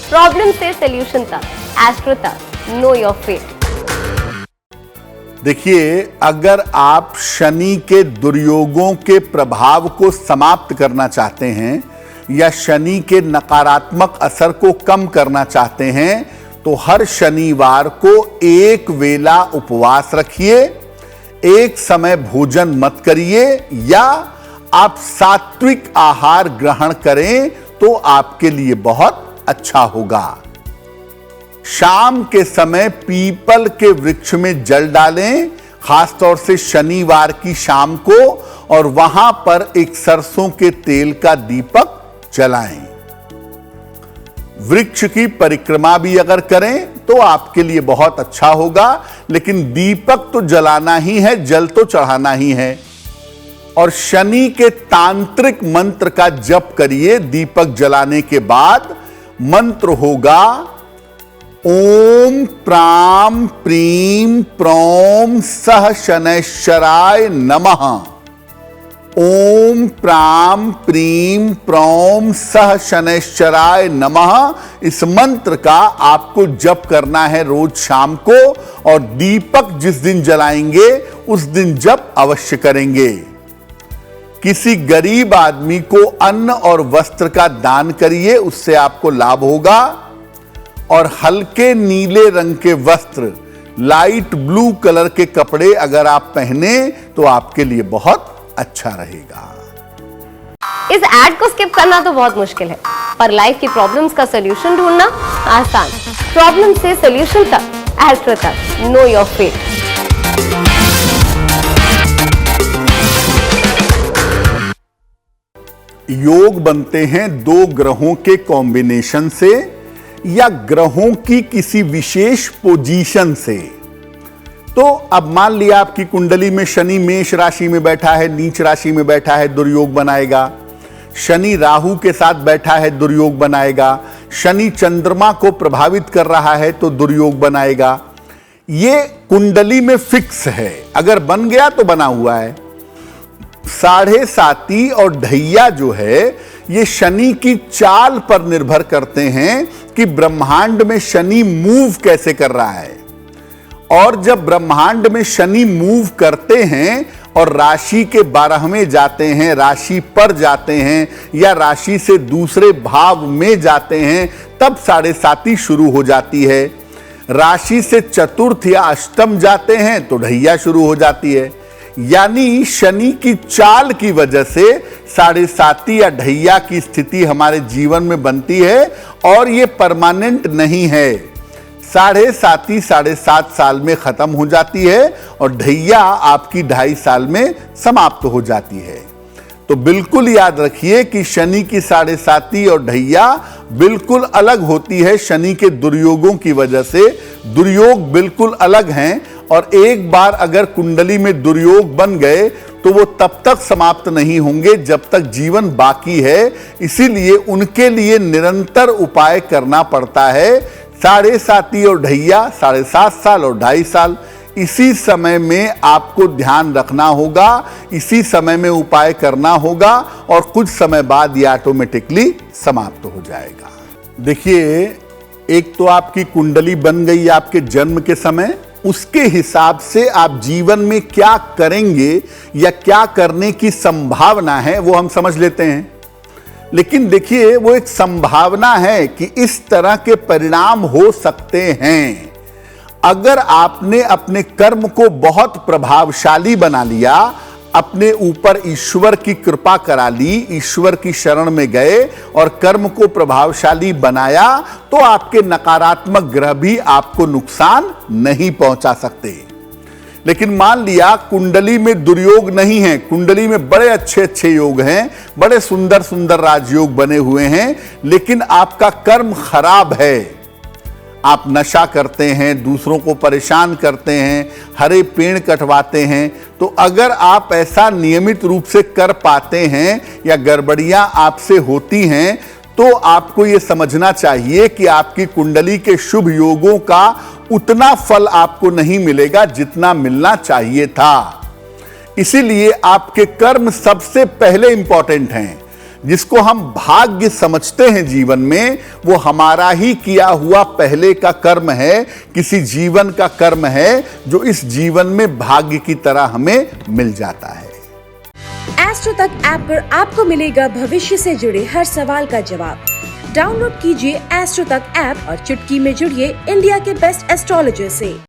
Problem से solution तक, astro तक, नो योर फेट। देखिए, अगर आप शनि के दुर्योगों के प्रभाव को समाप्त करना चाहते हैं या शनि के नकारात्मक असर को कम करना चाहते हैं तो हर शनिवार को एक वेला उपवास रखिए, एक समय भोजन मत करिए या आप सात्विक आहार ग्रहण करें तो आपके लिए बहुत अच्छा होगा। शाम के समय पीपल के वृक्ष में जल डालें, खासतौर से शनिवार की शाम को, और वहां पर एक सरसों के तेल का दीपक जलाएं। वृक्ष की परिक्रमा भी अगर करें तो आपके लिए बहुत अच्छा होगा, लेकिन दीपक तो जलाना ही है, जल तो चढ़ाना ही है। और शनि के तांत्रिक मंत्र का जप करिए। दीपक जलाने के बाद मंत्र होगा ओम प्राम प्रीम प्रौम सह शनैश्चराय नमः। ओम प्राम प्रीम प्रौम सह शनैश्चराय नमः। इस मंत्र का आपको जप करना है रोज शाम को, और दीपक जिस दिन जलाएंगे उस दिन जप अवश्य करेंगे। किसी गरीब आदमी को अन्न और वस्त्र का दान करिए, उससे आपको लाभ होगा। और हल्के नीले रंग के वस्त्र, लाइट ब्लू कलर के कपड़े अगर आप पहने तो आपके लिए बहुत अच्छा रहेगा। इस एड को स्किप करना तो बहुत मुश्किल है, पर लाइफ की प्रॉब्लम्स का सॉल्यूशन ढूंढना आसान। प्रॉब्लम से सॉल्यूशन तक, एस्ट्रो तक, नो योर फेट। योग बनते हैं दो ग्रहों के कॉम्बिनेशन से या ग्रहों की किसी विशेष पोजीशन से। तो अब मान लिया आपकी कुंडली में शनि मेष राशि में बैठा है, नीच राशि में बैठा है, दुर्योग बनाएगा। शनि राहु के साथ बैठा है, दुर्योग बनाएगा। शनि चंद्रमा को प्रभावित कर रहा है तो दुर्योग बनाएगा। ये कुंडली में फिक्स है, अगर बन गया तो बना हुआ है। साढ़े साती और ढैया जो है ये शनि की चाल पर निर्भर करते हैं कि ब्रह्मांड में शनि मूव कैसे कर रहा है। और जब ब्रह्मांड में शनि मूव करते हैं और राशि के 12वें जाते हैं, राशि पर जाते हैं या राशि से दूसरे भाव में जाते हैं, तब साढ़े साती शुरू हो जाती है। राशि से चतुर्थ या अष्टम जाते हैं तो ढैया शुरू हो जाती है। यानी शनि की चाल की वजह से साढ़े साती या ढैया की स्थिति हमारे जीवन में बनती है, और ये परमानेंट नहीं है। साढ़े साती 7.5 साल में खत्म हो जाती है और ढैया आपकी 2.5 साल में समाप्त हो जाती है। तो बिल्कुल याद रखिए कि शनि की साढ़े साती और ढैया बिल्कुल अलग होती है। शनि के दुर्योगों की वजह से दुर्योग बिल्कुल अलग हैं, और एक बार अगर कुंडली में दुर्योग बन गए तो वो तब तक समाप्त नहीं होंगे जब तक जीवन बाकी है। इसीलिए उनके लिए निरंतर उपाय करना पड़ता है। साढ़े साती और ढैया 7.5 साल और 2.5 साल, इसी समय में आपको ध्यान रखना होगा, इसी समय में उपाय करना होगा, और कुछ समय बाद ये ऑटोमेटिकली समाप्त हो जाएगा। देखिए, एक तो आपकी कुंडली बन गई आपके जन्म के समय, उसके हिसाब से आप जीवन में क्या करेंगे या क्या करने की संभावना है वो हम समझ लेते हैं। लेकिन देखिए, वो एक संभावना है कि इस तरह के परिणाम हो सकते हैं। अगर आपने अपने कर्म को बहुत प्रभावशाली बना लिया, अपने ऊपर ईश्वर की कृपा करा ली, ईश्वर की शरण में गए और कर्म को प्रभावशाली बनाया, तो आपके नकारात्मक ग्रह भी आपको नुकसान नहीं पहुंचा सकते। लेकिन मान लिया कुंडली में दुर्योग नहीं है, कुंडली में बड़े अच्छे अच्छे योग हैं, बड़े सुंदर सुंदर राजयोग बने हुए हैं, लेकिन आपका कर्म खराब है। आप नशा करते हैं, दूसरों को परेशान करते हैं, हरे पेड़ कटवाते हैं, तो अगर आप ऐसा नियमित रूप से कर पाते हैं या गड़बड़ियां आपसे होती हैं, तो आपको ये समझना चाहिए कि आपकी कुंडली के शुभ योगों का उतना फल आपको नहीं मिलेगा जितना मिलना चाहिए था। इसीलिए आपके कर्म सबसे पहले इंपॉर्टेंट हैं। जिसको हम भाग्य समझते हैं जीवन में, वो हमारा ही किया हुआ पहले का कर्म है, किसी जीवन का कर्म है जो इस जीवन में भाग्य की तरह हमें मिल जाता है। एस्ट्रो तक ऐप पर आपको मिलेगा भविष्य से जुड़े हर सवाल का जवाब। डाउनलोड कीजिए एस्ट्रो तक ऐप और चुटकी में जुड़िए इंडिया के बेस्ट एस्ट्रोलॉजर से।